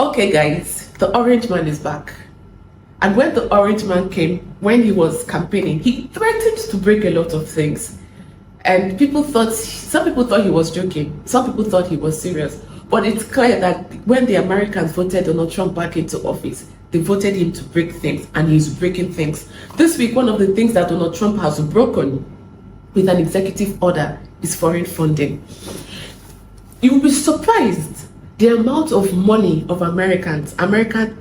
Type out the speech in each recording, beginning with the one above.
Okay, guys, the orange man is back. And when the orange man came, when he was campaigning, he threatened to break a lot of things. And some people thought he was joking. Some people thought he was serious. But it's clear that when the Americans voted Donald Trump back into office, they voted him to break things, and he's breaking things. This week, one of the things that Donald Trump has broken with an executive order is foreign funding. You will be surprised the amount of money of American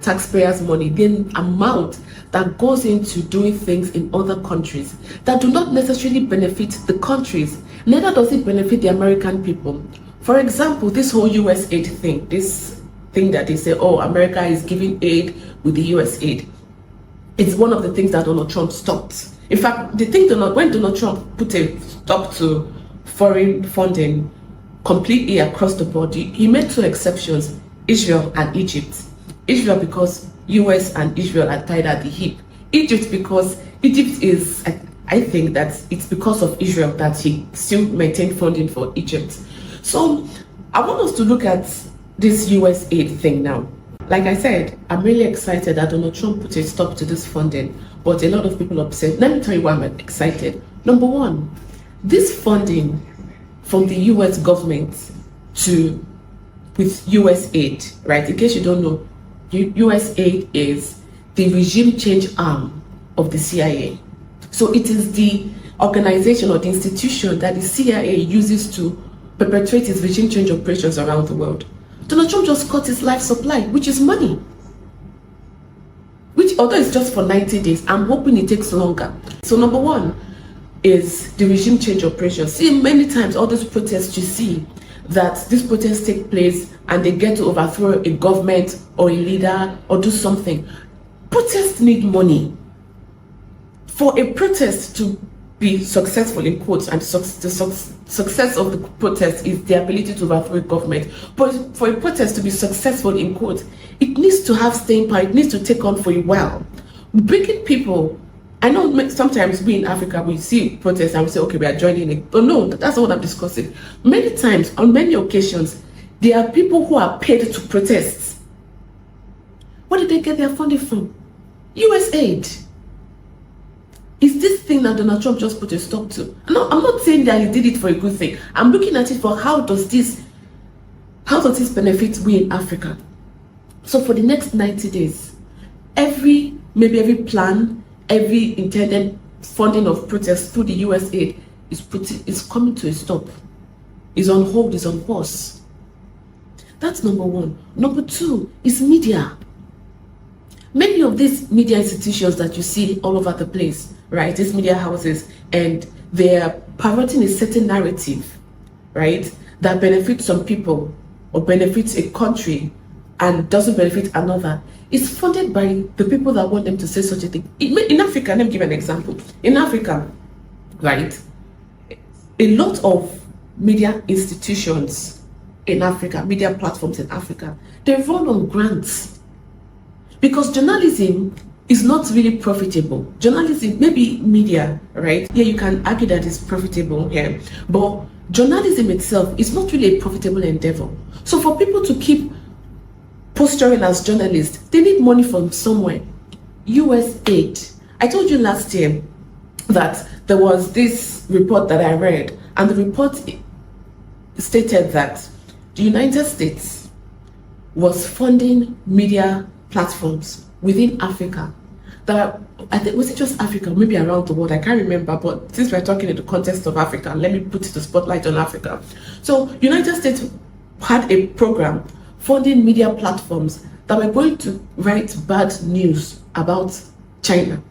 taxpayers' money, the amount that goes into doing things in other countries that do not necessarily benefit the countries, neither does it benefit the American people. For example, this whole USAID thing, this thing that they say, oh, America is giving aid with the USAID. It's one of the things that Donald Trump stopped. In fact, the thing when Donald Trump put a stop to foreign funding completely across the board, he made two exceptions: Israel and Egypt. Israel because US and Israel are tied at the hip. Egypt because Egypt is, I think that it's because of Israel that he still maintained funding for Egypt. So I want us to look at this USAID thing now. Like I said, I'm really excited that Donald Trump put a stop to this funding, but a lot of people are upset. Let me tell you why I'm excited. Number one, this funding from the US government with USAID, right? In case you don't know, USAID is the regime change arm of the CIA. So it is the organization or the institution that the CIA uses to perpetrate its regime change operations around the world. Donald Trump just cut his life supply, which is money. Which, although it's just for 90 days, I'm hoping it takes longer. So number one is the regime change operation. See, many times all these protests you see, that these protests take place and they get to overthrow a government or a leader or do something. Protests need money. For a protest to be successful, in quotes, and the success of the protest is the ability to overthrow a government. But for a protest to be successful, in quotes, it needs to have staying power. It needs to take on for a while. Breaking people, I know sometimes we in Africa, we see protests and we say, okay, we are joining it. But no, that's not what I'm discussing. Many times, on many occasions, there are people who are paid to protest. Where did they get their funding from? USAID. Is this thing that Donald Trump just put a stop to? No, I'm not saying that he did it for a good thing. I'm looking at it for how does this benefit we in Africa? So for the next 90 days, every plan, every intended funding of protests through the USAID is coming to a stop. Is on hold, is on pause. That's number one. Number two is media. Many of these media institutions that you see all over the place, right? These media houses, and they're parroting a certain narrative, right? That benefits some people or benefits a country and doesn't benefit another. It's funded by the people that want them to say such a thing. In Africa, let me give an example. In Africa, right? A lot of media institutions in Africa, media platforms in Africa, they run on grants. Because journalism is not really profitable. Journalism, maybe media, right? Yeah, you can argue that it's profitable here, but journalism itself is not really a profitable endeavor. So for people to keep posturing as journalists, they need money from somewhere. USAID. I told you last year that there was this report that I read, and the report stated that the United States was funding media platforms within Africa that was it just Africa, maybe around the world, I can't remember, but since we're talking in the context of Africa, let me put the spotlight on Africa. So United States had a program funding media platforms that were going to write bad news about China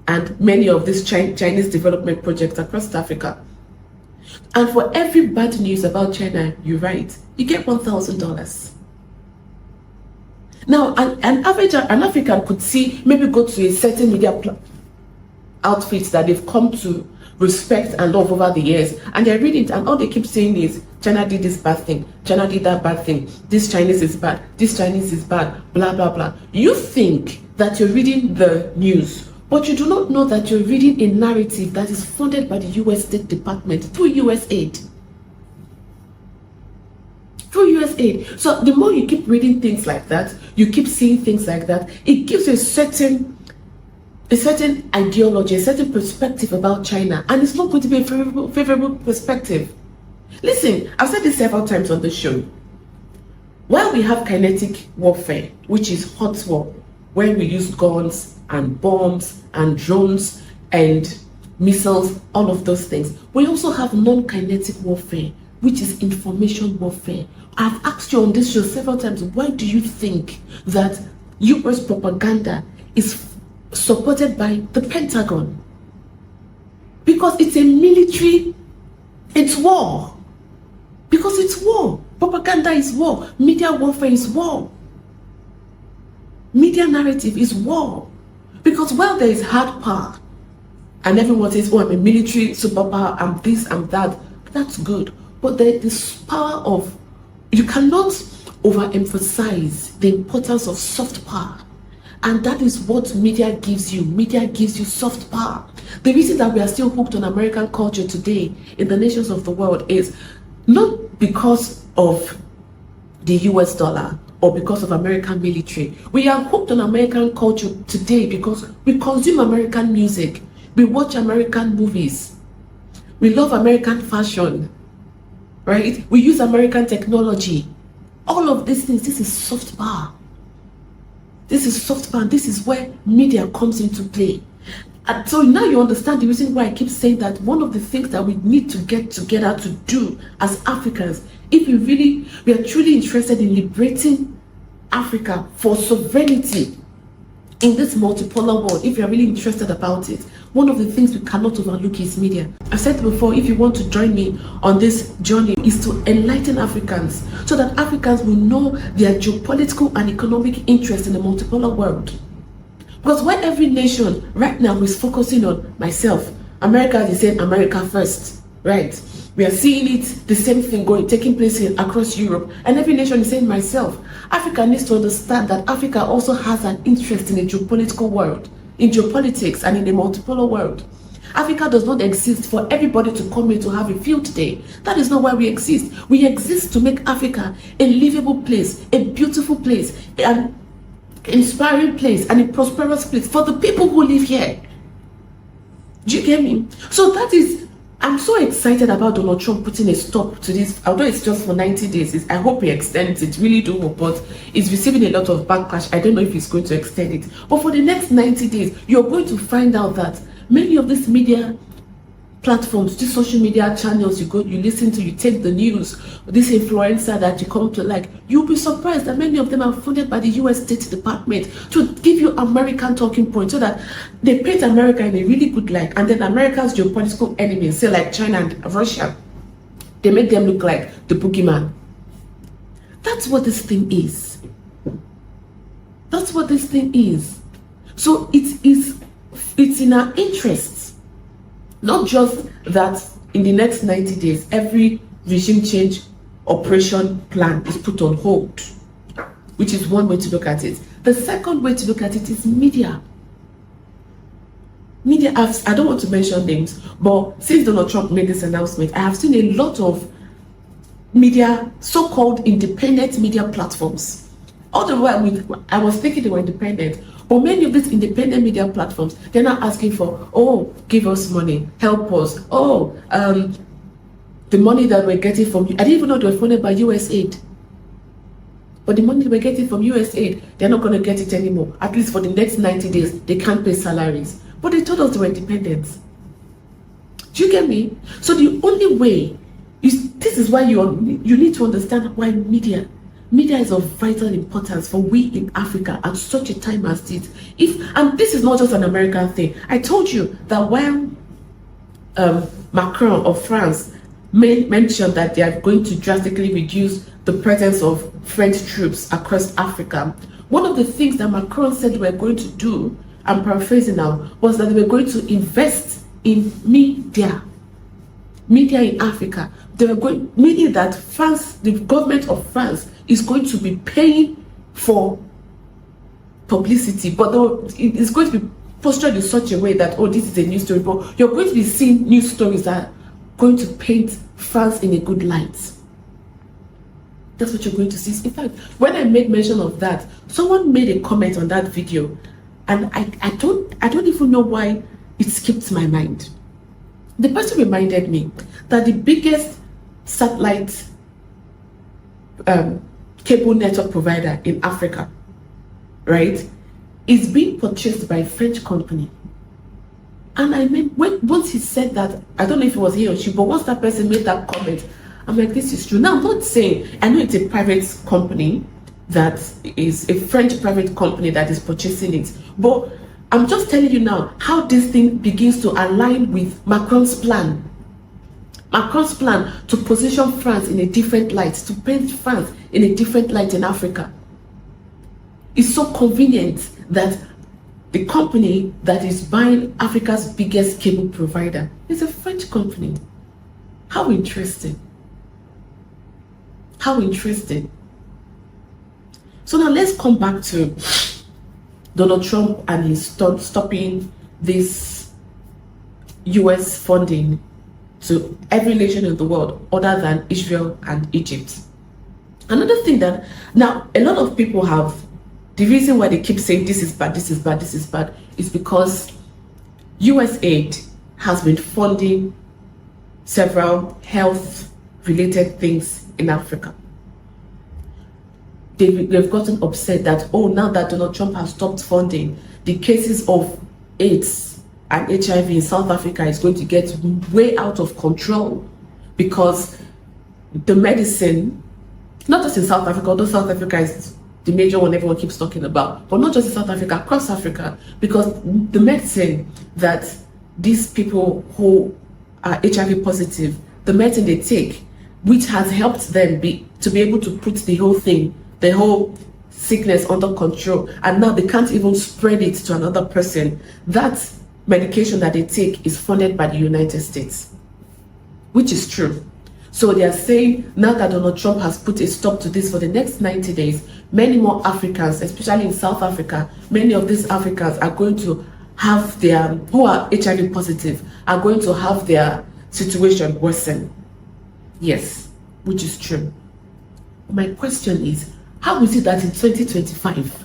and many of these Chinese development projects across Africa. And for every bad news about China you write, you get $1,000. Now, an African could see, maybe go to a certain media outfit that they've come to respect and love over the years, and they're reading it, and all they keep saying is, China did this bad thing, China did that bad thing, this Chinese is bad, this Chinese is bad, blah, blah, blah. You think that you're reading the news, but you do not know that you're reading a narrative that is funded by the US State Department through USAID. through USAID. So the more you keep reading things like that, you keep seeing things like that, it gives you a certain ideology, a certain perspective about China, and it's not going to be a favorable perspective. Listen, I've said this several times on the show. While we have kinetic warfare, which is hot war, where we use guns and bombs and drones and missiles, all of those things, we also have non-kinetic warfare, which is information warfare. I've asked you on this show several times, why do you think that US propaganda is supported by the Pentagon? Because it's a military, it's war. Because it's war. Propaganda is war. Media warfare is war. Media narrative is war. Because while there is hard power, and everyone says, oh, I'm a military superpower, I'm this, I'm that, that's good. But there is this power of, you cannot overemphasize the importance of soft power. And that is what media gives you. Media gives you soft power. The reason that we are still hooked on American culture today in the nations of the world is not because of the US dollar or because of American military. We are hooked on American culture today because we consume American music. We watch American movies. We love American fashion, right? We use American technology. All of these things, this is soft power. This is soft power. This is where media comes into play. And so now you understand the reason why I keep saying that one of the things that we need to get together to do as Africans, if we are truly interested in liberating Africa for sovereignty in this multipolar world, if you are really interested about it, one of the things we cannot overlook is media. I've said before, if you want to join me on this journey, is to enlighten Africans so that Africans will know their geopolitical and economic interest in the multipolar world. Because why every nation right now is focusing on myself, America is saying America first, right? We are seeing it, the same thing taking place across Europe, and every nation is saying myself. Africa needs to understand that Africa also has an interest in the geopolitical world, in geopolitics and in the multipolar world. Africa does not exist for everybody to come in to have a field day. That is not why we exist. We exist to make Africa a livable place, a beautiful place, an inspiring place, and a prosperous place for the people who live here. Do you get me? So that is, I'm so excited about Donald Trump putting a stop to this, although it's just for 90 days. I hope he extends it, really do, but it's receiving a lot of backlash. I don't know if he's going to extend it. But for the next 90 days, you're going to find out that many of these media platforms, these social media channels you listen to, you take the news, this influencer that you come to like, you'll be surprised that many of them are funded by the US State Department to give you American talking points so that they paint America in a really good light, and then America's geopolitical enemies, say like China and Russia, they make them look like the boogeyman. That's what this thing is. That's what this thing is. So it's in our interests. Not just that in the next 90 days, every regime change operation plan is put on hold, which is one way to look at it. The second way to look at it is media. Media, I don't want to mention names, but since Donald Trump made this announcement, I have seen a lot of media, so-called independent media platforms. All the while, I was thinking they were independent. But many of these independent media platforms, they're not asking for, oh, give us money, help us. Oh, the money that we're getting from, I didn't even know they were funded by USAID. But the money we're getting from USAID, they're not going to get it anymore. At least for the next 90 days, they can't pay salaries. But they told us they were independent. Do you get me? So the only way, this is why you need to understand why media is of vital importance for we in Africa at such a time as this. And this is not just an American thing. I told you that when Macron of France mentioned that they are going to drastically reduce the presence of French troops across Africa, one of the things that Macron said we're going to do, I'm paraphrasing now, was that they were going to invest in media in Africa. They were going, meaning that France, the government of France, is going to be paying for publicity, but it's going to be posted in such a way that, oh, this is a news story, but you're going to be seeing news stories that are going to paint France in a good light. That's what you're going to see. In fact, when I made mention of that, someone made a comment on that video, and I don't even know why it skipped my mind. The person reminded me that the biggest satellite cable network provider in Africa, right, is being purchased by a French company. And I mean, once he said that, I don't know if it was he or she, but once that person made that comment, I'm like, this is true. Now, I'm not saying, I know it's a private company, that is a French private company that is purchasing it, but I'm just telling you now how this thing begins to align with Macron's plan. Macron's plan to position France in a different light, to paint France in a different light in Africa. It's so convenient that the company that is buying Africa's biggest cable provider is a French company. How interesting. How interesting. So now let's come back to Donald Trump and his stopping this US funding to every nation in the world other than Israel and Egypt. Another thing that now a lot of people have, the reason why they keep saying this is bad, this is bad, this is bad, is because USAID has been funding several health related things in Africa. They've gotten upset that, oh, now that Donald Trump has stopped funding, the cases of AIDS and HIV in South Africa is going to get way out of control, because the medicine, not just in South Africa, although South Africa is the major one everyone keeps talking about, but not just in South Africa, across Africa, because the medicine that these people who are HIV positive, the medicine they take, which has helped them to be able to put the whole sickness under control, and now they can't even spread it to another person. That medication that they take is funded by the United States, which is true. So they are saying now that Donald Trump has put a stop to this for the next 90 days, many more Africans, especially in South Africa, many of these Africans are going to have who are HIV positive, are going to have their situation worsen. Yes, which is true. My question is, how is it that in 2025,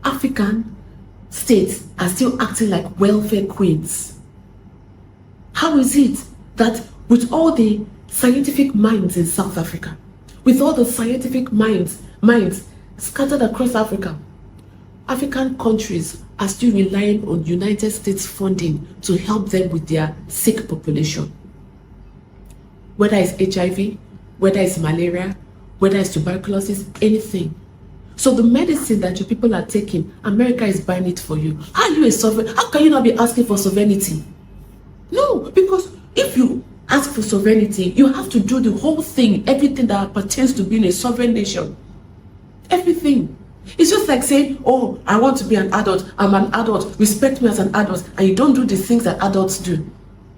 African states are still acting like welfare queens? How is it that with all the scientific minds in South Africa, with all the scientific minds scattered across Africa, African countries are still relying on United States funding to help them with their sick population? Whether it's HIV, whether it's malaria, whether it's tuberculosis, anything. So the medicine that your people are taking, America is buying it for you. How are you a sovereign? How can you not be asking for sovereignty? No, because if you ask for sovereignty, you have to do the whole thing, everything that pertains to being a sovereign nation. Everything. It's just like saying, oh, I want to be an adult, I'm an adult, respect me as an adult, and you don't do the things that adults do.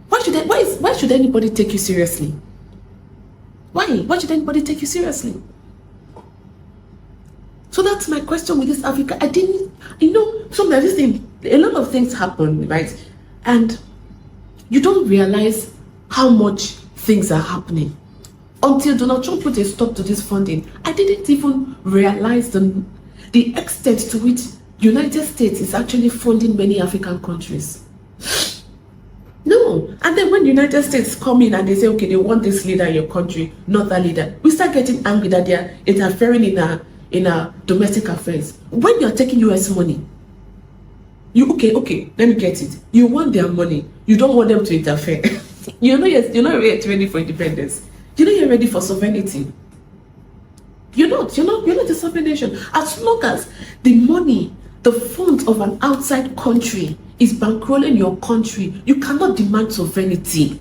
Why should anybody take you seriously? Why should anybody take you seriously? So that's my question with this Africa. Sometimes this thing, a lot of things happen, right? And you don't realize how much things are happening. Until Donald Trump put a stop to this funding, I didn't even realize the extent to which United States is actually funding many African countries. No. And then when United States come in and they say, okay, they want this leader in your country, not that leader, we start getting angry that they are interfering in our domestic affairs. When you're taking US money, okay, let me get it. You want their money. You don't want them to interfere. You're not yet ready for independence. You're not yet ready for sovereignty. You're not a sovereign nation. As long as the money, the funds of an outside country is bankrolling your country, you cannot demand sovereignty.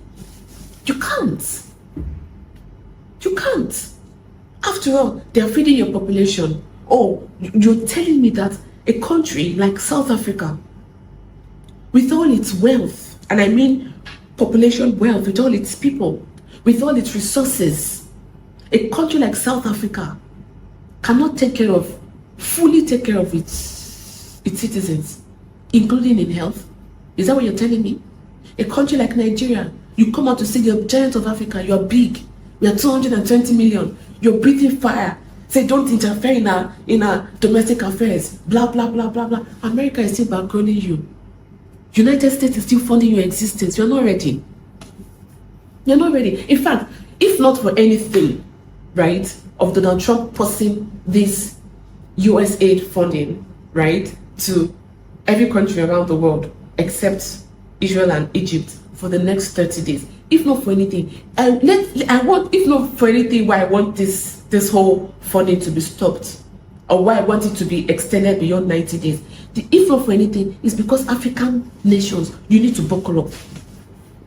You can't. You can't. After all, they are feeding your population. Oh, you're telling me that a country like South Africa, with all its wealth, and I mean population wealth, with all its people, with all its resources, a country like South Africa cannot fully take care of its citizens, including in health? Is that what you're telling me? A country like Nigeria You come out to say you're giant of Africa, you're big, we are 220 million, you're breathing fire. Say don't interfere in our domestic affairs, blah, blah, blah, blah, blah. America is still bankrolling you. United States is still funding your existence. You're not ready. You're not ready. In fact, if not for anything, right, of Donald Trump pausing this USAID funding, right, to every country around the world except Israel and Egypt for the next 30 days. If not for anything, if not for anything, why I want this whole funding to be stopped, or why I want it to be extended beyond 90 days. If not for anything, it's because African nations, you need to buckle up.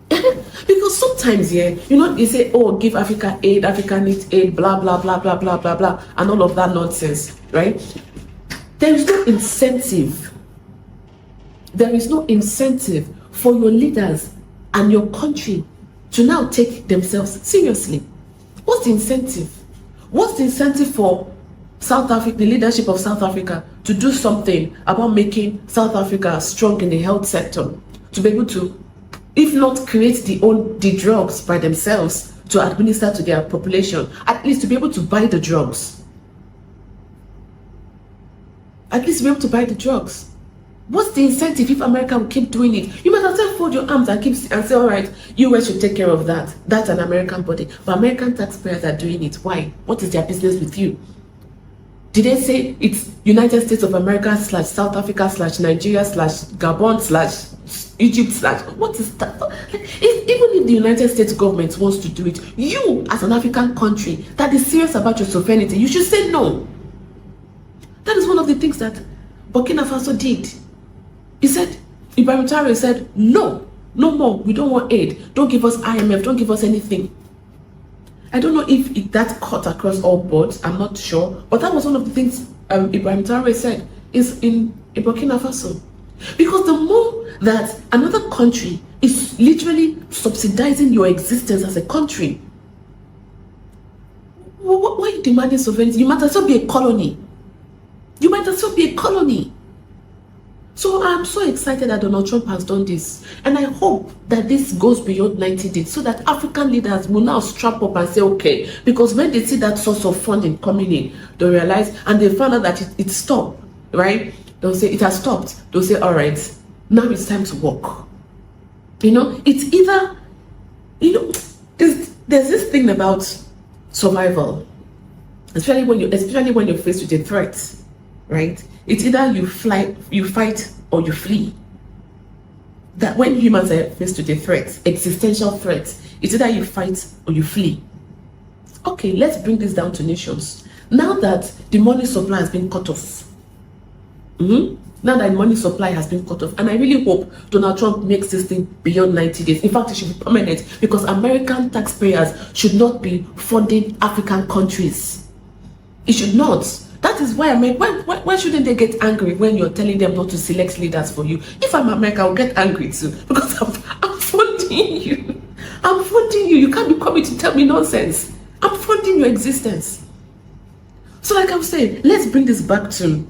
Because sometimes, they say, oh, give Africa aid, Africa needs aid, blah, blah, blah, blah, blah, blah, blah, and all of that nonsense, right? There is no incentive. There is no incentive for your leaders and your country to now take themselves seriously. What's the incentive? What's the incentive for South Africa, the leadership of South Africa, to do something about making South Africa strong in the health sector, to be able to, if not create the drugs by themselves to administer to their population, at least to be able to buy the drugs? At least to be able to buy the drugs. What's the incentive if America will keep doing it? You might as well fold your arms and say, all right, US should take care of that. That's an American body. But American taxpayers are doing it. Why? What is their business with you? Did they say it's United States of America / South Africa / Nigeria / Gabon / Egypt / what is that? Even if the United States government wants to do it, you as an African country that is serious about your sovereignty, you should say no. That is one of the things that Burkina Faso did. He said, Ibrahim Traore said, no more, we don't want aid. Don't give us IMF, don't give us anything. I don't know if that cut across all boards, I'm not sure. But that was one of the things Ibrahim Traore said is in Burkina Faso. Because the more that another country is literally subsidizing your existence as a country, why are you demanding sovereignty? You might as well be a colony. You might as well be a colony. So I'm so excited that Donald Trump has done this. And I hope that this goes beyond 90 days so that African leaders will now strap up and say, okay, because when they see that source of funding coming in, they realize, and they find out that it stopped, right? They'll say, it has stopped. They'll say, all right, now it's time to work. It's either, there's this thing about survival, especially when you're faced with a threat, right? It's either you fight, or you flee. That when humans are faced with a threat, existential threat, it's either you fight or you flee. Okay, let's bring this down to nations. Now that the money supply has been cut off, now that money supply has been cut off, and I really hope Donald Trump makes this thing beyond 90 days. In fact, it should be permanent, because American taxpayers should not be funding African countries. It should not. That is why why shouldn't they get angry when you're telling them not to select leaders for you? If I'm America, I'll get angry too, because I'm funding you. I'm funding you. You can't be coming to tell me nonsense. I'm funding your existence. So like I'm saying, let's bring this back to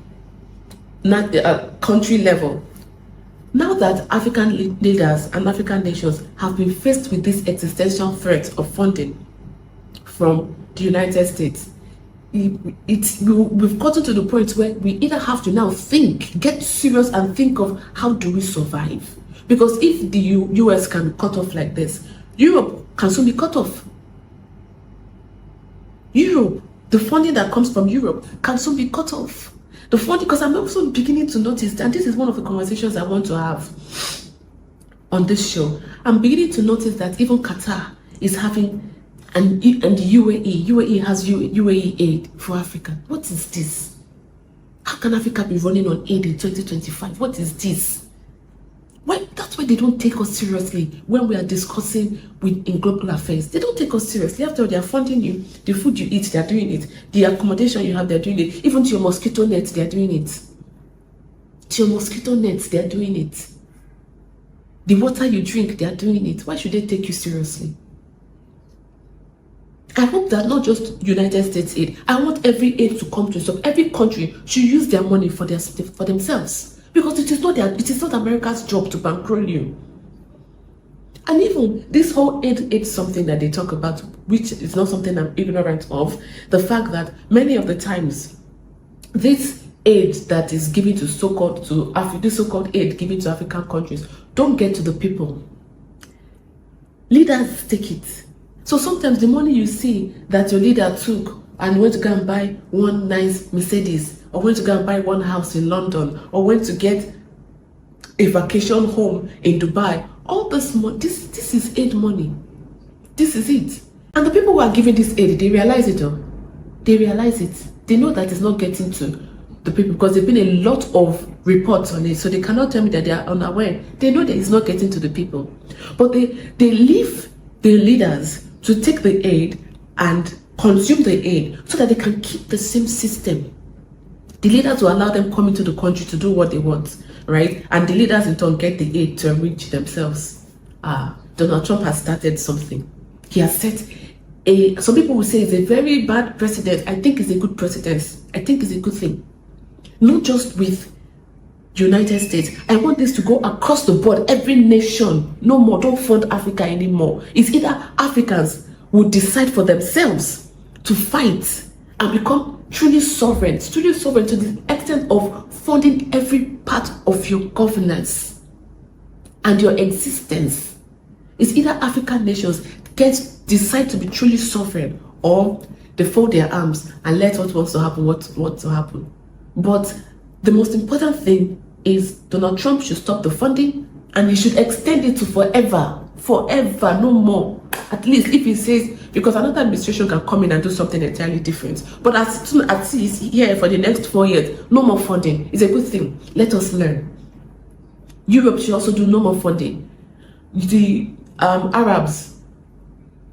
country level. Now that African leaders and African nations have been faced with this existential threat of funding from the United States, we've gotten to the point where we either have to now get serious and think of how do we survive. Because if the US can be cut off like this, Europe can soon be cut off. Europe, the funding that comes from Europe can soon be cut off. The funding, because I'm also beginning to notice, and this is one of the conversations I want to have on this show, I'm beginning to notice that even Qatar is having and the UAE has UAE aid for Africa. What is this? How can Africa be running on aid in 2025? What is this? That's why they don't take us seriously when we are discussing in global affairs. They don't take us seriously. After all, they are funding you. The food you eat, they are doing it. The accommodation you have, they are doing it. Even to your mosquito nets, they are doing it. To your mosquito nets, they are doing it. The water you drink, they are doing it. Why should they take you seriously? I hope that not just United States aid. I want every aid to come to us. Every country should use their money for themselves, because it is not America's job to bankroll you. And even this whole aid something that they talk about, which is not something I'm ignorant of, the fact that many of the times this aid that is given to this so-called aid given to African countries don't get to the people. Leaders take it. So sometimes the money you see that your leader took and went to go and buy one nice Mercedes, or went to go and buy one house in London, or went to get a vacation home in Dubai, all this money, this is aid money. This is it. And the people who are giving this aid, they realize it. They realize it. They know that it's not getting to the people because there've been a lot of reports on it. So they cannot tell me that they are unaware. They know that it's not getting to the people. But they leave the leaders to take the aid and consume the aid so that they can keep the same system. The leaders will allow them come into the country to do what they want, right? And the leaders in turn get the aid to enrich themselves. Donald Trump has started something. He has set some people will say it's a very bad precedent. I think it's a good precedent. I think it's a good thing. Not just with United States. I want this to go across the board. Every nation, no more, don't fund Africa anymore. It's either Africans will decide for themselves to fight and become truly sovereign to the extent of funding every part of your governance and your existence. It's either African nations decide to be truly sovereign, or they fold their arms and let what wants to happen. But the most important thing is Donald Trump should stop the funding, and he should extend it to forever, no more. At least if he says, because another administration can come in and do something entirely different. But as soon as he's here for the next 4 years, no more funding. It's a good thing. Let us learn. Europe should also do no more funding. The Arabs,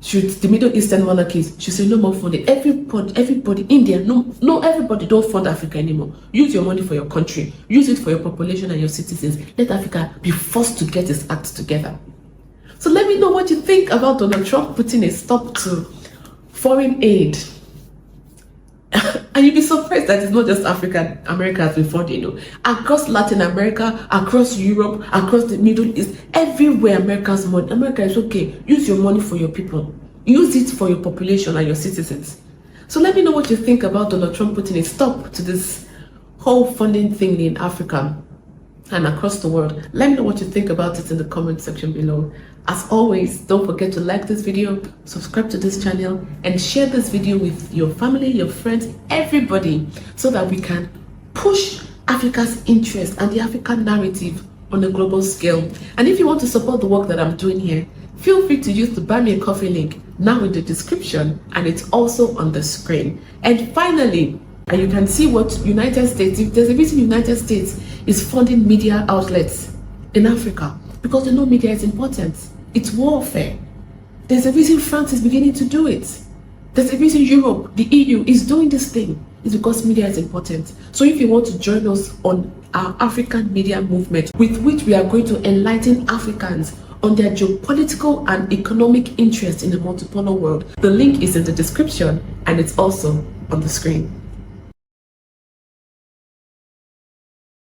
the Middle Eastern monarchies should say no more funding. Everybody, India, everybody don't fund Africa anymore. Use your money for your country. Use it for your population and your citizens. Let Africa be forced to get its act together. So let me know what you think about Donald Trump putting a stop to foreign aid. And you'll be surprised that it's not just Africa. America has been funding, across Latin America, across Europe, across the Middle East, everywhere America's money. America is okay. Use your money for your people. Use it for your population and your citizens. So let me know what you think about Donald Trump putting a stop to this whole funding thing in Africa and across the world. Let me know what you think about it in the comment section below. As always, don't forget to like this video, subscribe to this channel, and share this video with your family, your friends, everybody, so that we can push Africa's interest and the African narrative on a global scale. And if you want to support the work that I'm doing here, feel free to use the Buy Me a Coffee link now in the description, and it's also on the screen. And finally, and you can see what United States, if there's a reason United States is funding media outlets in Africa, because they know media is important. It's warfare. There's a reason France is beginning to do it. There's a reason Europe, the EU, is doing this thing. It's because media is important. So if you want to join us on our African media movement, with which we are going to enlighten Africans on their geopolitical and economic interests in the multipolar world, the link is in the description and it's also on the screen.